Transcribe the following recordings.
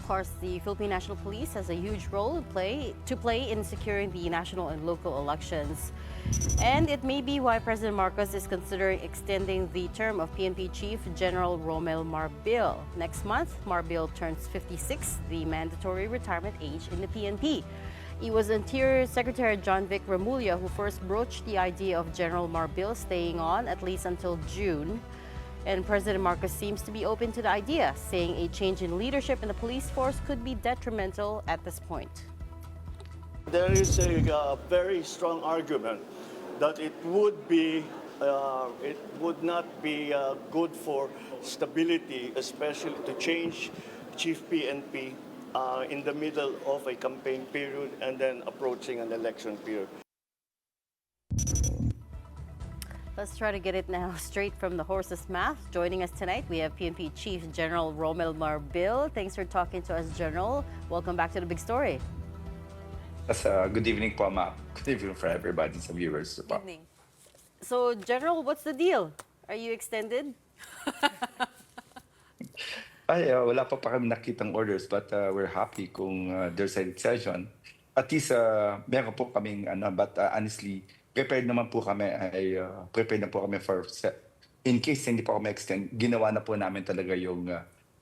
course, the Philippine National Police has a huge role to play in securing the national and local elections. And it may be why President Marcos is considering extending the term of PNP Chief General Romel Marbil. Next month, Marbil turns 56, the mandatory retirement age in the PNP. It was Interior Secretary John Vic Remulla who first broached the idea of General Marbil staying on at least until June. And President Marcos seems to be open to the idea, saying a change in leadership in the police force could be detrimental at this point. There is a very strong argument that it would not be good for stability, especially to change Chief PNP in the middle of a campaign period and then approaching an election period. Let's try to get it now straight from the horse's mouth. Joining us tonight, we have PNP Chief General Romel Marbil. Thanks for talking to us, General. Welcome back to the big story. Good evening po, ma'am. Good evening for everybody, sa viewers po. Evening. So, General, what's the deal? Are you extended? Wala pa kami nakitang orders but we're happy kung there's an extension. At least meron po kaming but honestly, prepared naman po kami prepared na po kami for in case hindi po kami extend, ginawa na po namin talaga yung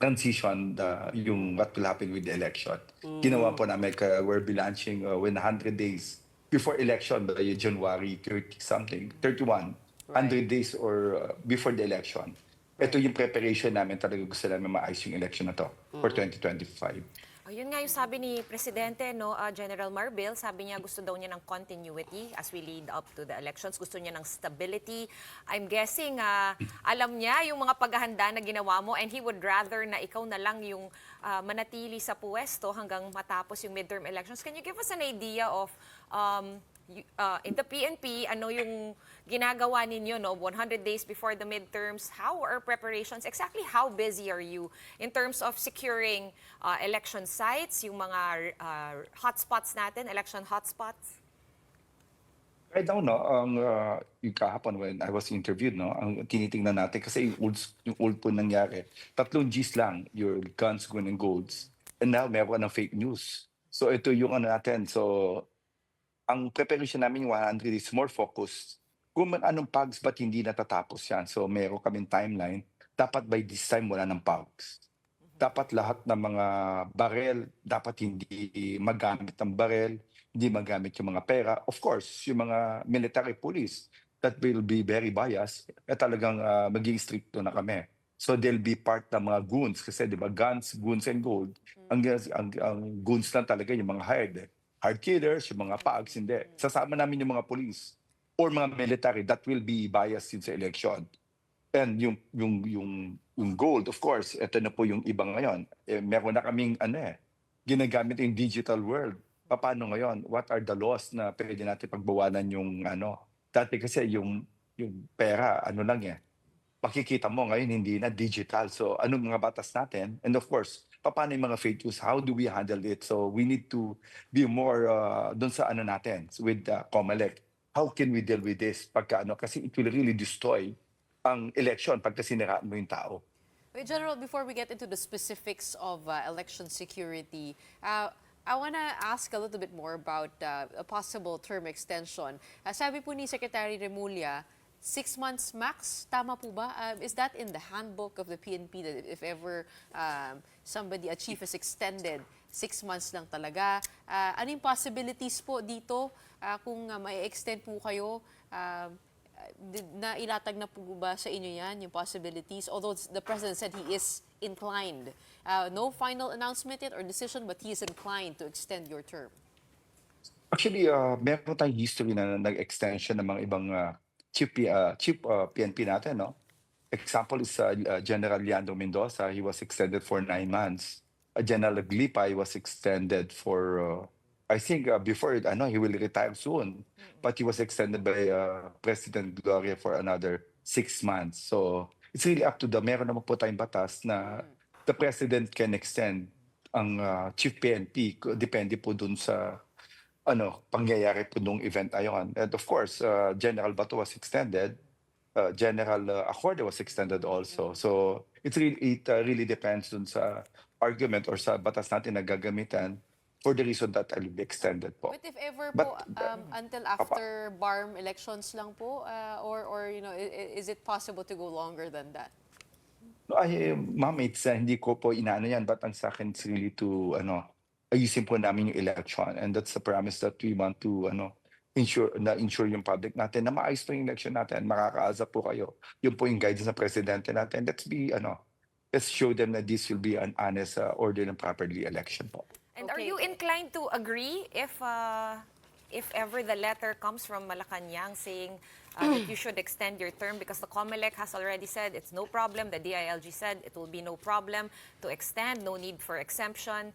transition, yung what will happen with the election. Ginawa po namin, we'll be launching when 100 days before election by January 30 something, 31, 100 days or before the election. Ito yung preparation namin, talaga gusto namin maayos yung election na to for 2025. Yun nga yung sabi ni Presidente, no, General Marbil, sabi niya gusto daw niya ng continuity as we lead up to the elections. Gusto niya ng stability. I'm guessing alam niya yung mga paghahanda na ginawa mo and he would rather na ikaw na lang yung manatili sa puwesto hanggang matapos yung midterm elections. Can you give us an idea of in the PNP, ano yung ginagawa ninyo, no? 100 days before the midterms, how are preparations? Exactly how busy are you in terms of securing election sites, yung mga hotspots natin, election hotspots? Right now, no, yung kahapon when I was interviewed, no, ang tinitingnan natin, kasi yung old po nangyari, 3 Gs lang, your guns, gun, and golds. And now, meron ng fake news. So ito yung natin. So, ang preparation namin yung 100 is more focused. Kung anong PAGs ba't hindi natatapos yan? So meron kaming timeline. Dapat by this time wala ng PAGs. Dapat lahat ng mga barel, dapat hindi magamit ng barel, hindi magamit yung mga pera. Of course, yung mga military police that will be very biased, talagang maging stricto na kami. So they'll be part ng mga goons kasi di ba guns, and gold. Ang goons lang talaga yung mga hard killers, yung mga PAGs, hindi. Sasama namin yung mga police or mga military that will be biased sa election. And yung gold, of course, ito na po yung iba ngayon. Meron na kaming ginagamit yung digital world. Paano ngayon? What are the laws na pwede natin pagbawalan yung dati kasi yung pera, lang makikita mo ngayon hindi na digital. So anong mga batas natin? And of course, paano yung mga fake news? How do we handle it? So we need to be more dun sa natin with COMELEC. How can we deal with this? Kasi it will really destroy ang election pagka siniraan mo yung tao. Wait, General, before we get into the specifics of election security, I want to ask a little bit more about a possible term extension. Sabi po ni Secretary Remulla, 6 months max, tama po ba? Is that in the handbook of the PNP that if ever a chief is extended, 6 months lang talaga? Ano yung possibilities po dito kung may extend po kayo? Na ilatag na po ba sa inyo yan, yung possibilities? Although the President said he is inclined. No final announcement yet or decision, but he is inclined to extend your term. Actually, meron tayong history na nag-extension ng mga ibang chief PNP natin, no? Example is General Leandro Mendoza. He was extended for 9 months. General Aglipa was extended for, I think before, he will retire soon. But he was extended by President Gloria for another 6 months. So it's really up to meron naman po tayong batas na the President can extend ang Chief PNP. Depende po dun sa pangyayari po nung event ayon. And of course, General Bato was extended. General Acorde was extended also. So it really depends dun sa argument or sa batas natin na gagamitan for the reason that will be extended po. But if ever po, But, until Apa. after BARM elections lang po, or you know, is it possible to go longer than that? No, ma'am, hindi ko po inaano yan, but ang sa akin it's really to, ayusin po namin yung election. And that's the promise that we want to, ensure yung public natin na maayos po yung election natin. Makakaasa po kayo. Yun po yung guidance ng presidente natin. Let's show them that this will be an honest, order and properly election po. And are Okay. you inclined to agree if ever the letter comes from Malacanang saying that you should extend your term, because the COMELEC has already said it's no problem, the DILG said it will be no problem to extend, no need for exemption.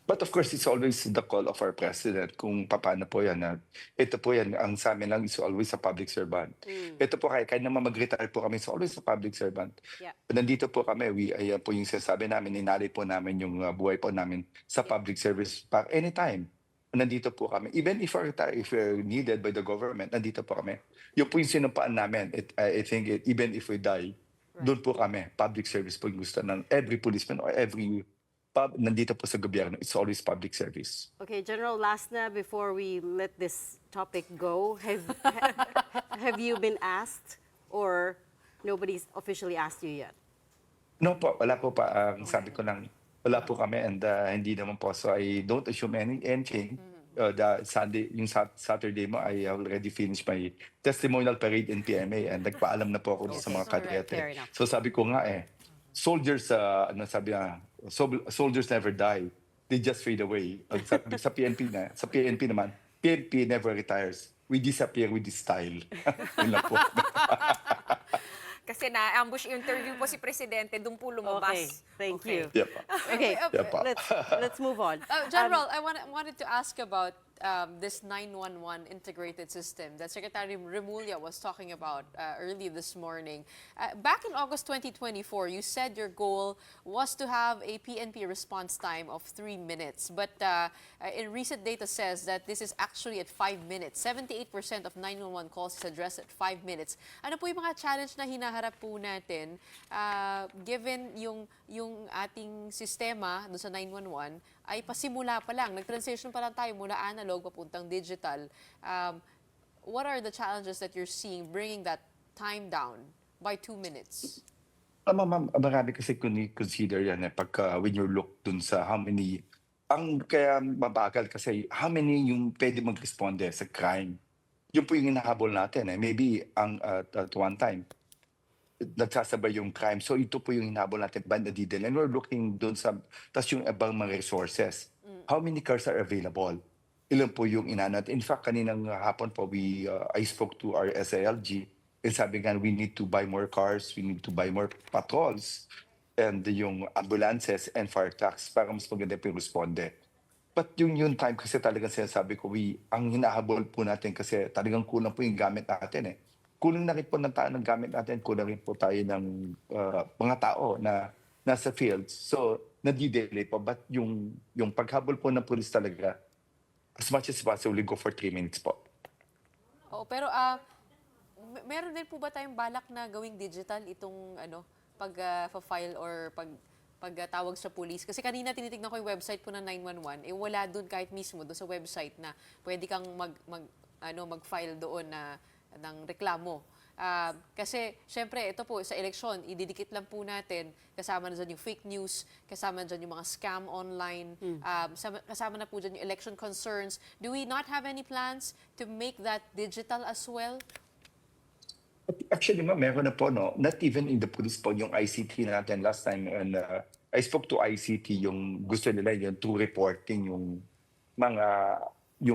But of course, it's always the call of our president kung paano po yan. Ito po yan, ang sa amin lang is always a public servant. Ito po kahit naman mag-retire po kami, it's always a public servant. Yeah. Nandito po kami, ayan po yung sinasabi namin, inalit po namin yung buhay po namin sa public service anytime. Nandito po kami. Even if we're needed by the government, nandito po kami. Yun po yung sinumpaan namin. I think even if we die, doon po kami. Public service po yung gusto ng every policeman or every nandito po sa gobyerno, it's always public service. Okay, General, last na before we let this topic go, have you been asked or nobody's officially asked you yet? No po, wala po pa. Ang sabi ko lang, wala po kami and hindi naman po. So I don't assume anything. Yung Saturday mo, I already finished my testimonial parade in PMA and nagpaalam na po ako sa mga Fair kadete. enough. So sabi ko nga soldiers, soldiers never die. They just fade away. Sabi sa PNP naman, PNP never retires. We disappear with this style. Yun lang po. Kasi na-ambush interview po si Presidente, doon po lumabas. Okay, thank you. Yeah, pa. Okay, Yeah, pa. let's move on. General, I wanted to ask about this 911 integrated system that Secretary Remulla was talking about early this morning. Back in August 2024, you said your goal was to have a PNP response time of 3 minutes. But in recent data says that this is actually at 5 minutes. 78% of 911 calls is addressed at 5 minutes. Ano po yung mga challenge na hinaharap po natin given yung ating sistema doon sa 911 ay pasimula pa lang. Nag-transition pa lang tayo mula analog papuntang digital. What are the challenges that you're seeing bringing that time down by 2 minutes? Ma'am, marami kasi consider yan pagka when you look dun sa how many, ang kaya mabagal kasi how many yung pwede mag-responde sa crime. Yun po yung hinahabol natin. Maybe at one time, nagsasabay yung crime. So ito po yung hinabol natin, banda detail. And we're looking doon tas yung ibang mga resources. How many cars are available? Ilan po yung inanat? In fact, kaninang hapon po, I spoke to our SILG and sabi nga, we need to buy more cars, we need to buy more patrols, and yung ambulances and fire trucks para mas maganda po yung responde. But yung time kasi talagang sinasabi ko, ang hinahabol po natin kasi talagang kulang po yung gamit natin Kulang na rin po ng gamit natin, kulang rin po tayo ng mga tao na nasa fields. So, nadi-delay po. But yung paghabol po ng police talaga, as much as possible, we go for 3 minutes po. Oh, pero meron din po ba tayong balak na gawing digital itong pag-file or pagtawag sa police? Kasi kanina tinitignan ko yung website po ng 911, wala doon kahit mismo doon sa website na pwede kang mag-file doon ng reklamo. Kasi, syempre, ito po, sa eleksyon, ididikit lang po natin, kasama na dyan yung fake news, kasama na dyan yung mga scam online, kasama na po dyan yung election concerns. Do we not have any plans to make that digital as well? Actually, meron na po, no? Not even in the police po, yung ICT natin last time. And I spoke to ICT, yung gusto nila yung to reporting yung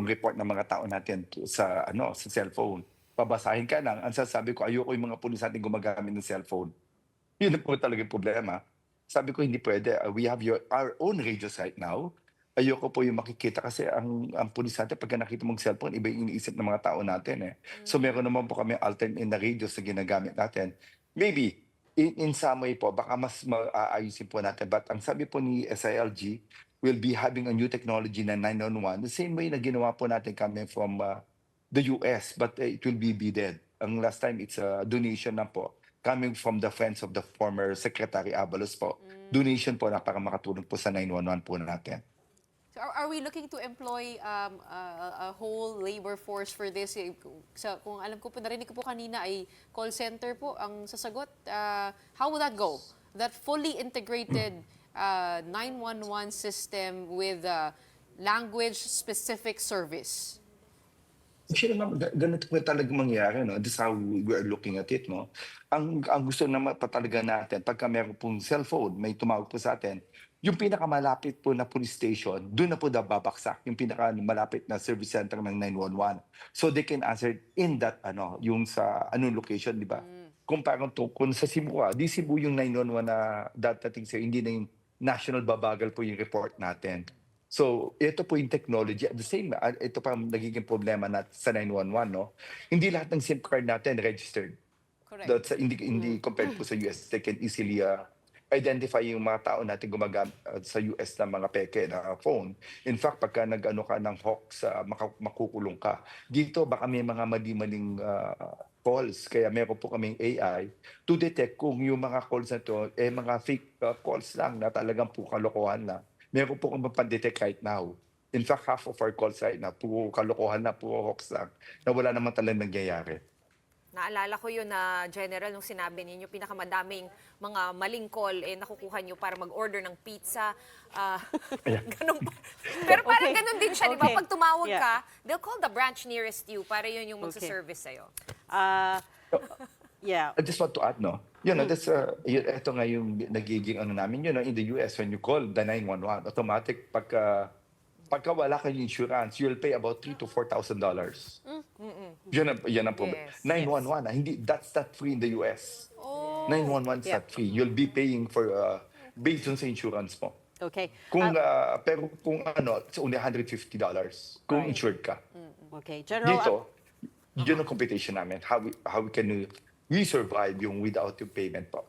report ng mga tao natin sa cellphone. Pabasahin ka lang. Ang sasabi ko, ayoko yung mga pulis natin gumagamit ng cellphone. Yun na po talaga yung problema. Sabi ko, hindi pwede. We have our own radios right now. Ayoko po yung makikita kasi ang pulis natin, pagka nakita mong cellphone, iba yung iniisip ng mga tao natin. So meron naman po kami alternate in the radios na ginagamit natin. Maybe, in some way po, baka mas maayusin po natin. But ang sabi po ni SILG, we'll be having a new technology na 911, the same way na ginawa po natin coming from the US, but it will be bidded. Ang last time, it's a donation na po. coming from the friends of the former Secretary Abalos po. Donation po na para makatulong po sa 911 po natin. So are we looking to employ a whole labor force for this? Kung alam ko po, narinig ko po kanina ay call center po ang sasagot. How will that go? That fully integrated 911 system with language-specific service. Actually, ma'am, ganito po talaga mangyayari, no? This is how we are looking at it, no? Ang gusto naman pa talaga natin, pagka meron pong cellphone, may tumawag po sa atin, yung pinakamalapit po na police station, doon na po babaksak, yung pinakamalapit na service center ng 911. So they can answer in that, yung sa anong location, di ba? Kung parang kung sa Cebu, di Cebu yung 911 na dadating sa'yo, hindi na yung national babagal po yung report natin. So, ito po yung technology. At the same, ito pa ang nagiging problema natin sa 911, no? Hindi lahat ng SIM card natin registered. Correct. That's, hindi compared po sa US, they can easily identify yung mga tao natin gumagamit sa US na mga peke na phone. In fact, pagka nag-ano ka ng hawks, makukulong ka. Dito, baka may mga mali-maling calls. Kaya meron po kaming AI to detect kung yung mga calls na to, mga fake calls lang na talagang po kalokohan na. Meron po kami pan-detect right now. In fact, half of our calls right now, puro kalokohan na, puro hoax lang, na wala naman talagang nangyayari. Naalala ko yun na General, nung sinabi ninyo, pinakamadaming mga maling call, nakukuha nyo para mag-order ng pizza. Ganun pa. Pero parang ganun din siya, di ba? Okay. Pag tumawag Yeah. ka, they'll call the branch nearest you para yun yung magsaservice sa'yo. Yeah. I just want to add, no? That's, ito nga yung nagiging namin, in the US, when you call the 911, automatic, pagka wala kayong insurance, you'll pay about $3,000 to $4,000. Yan ang problem. Yes, 911, hindi, that's not free in the US. 911 is Yeah. not free. You'll be paying for, based on sa insurance mo. Okay. Pero kung it's only $150 kung Right. insured ka. Okay. General, Dito, yun ang competition namin. How we can we survive yung without yung payment po.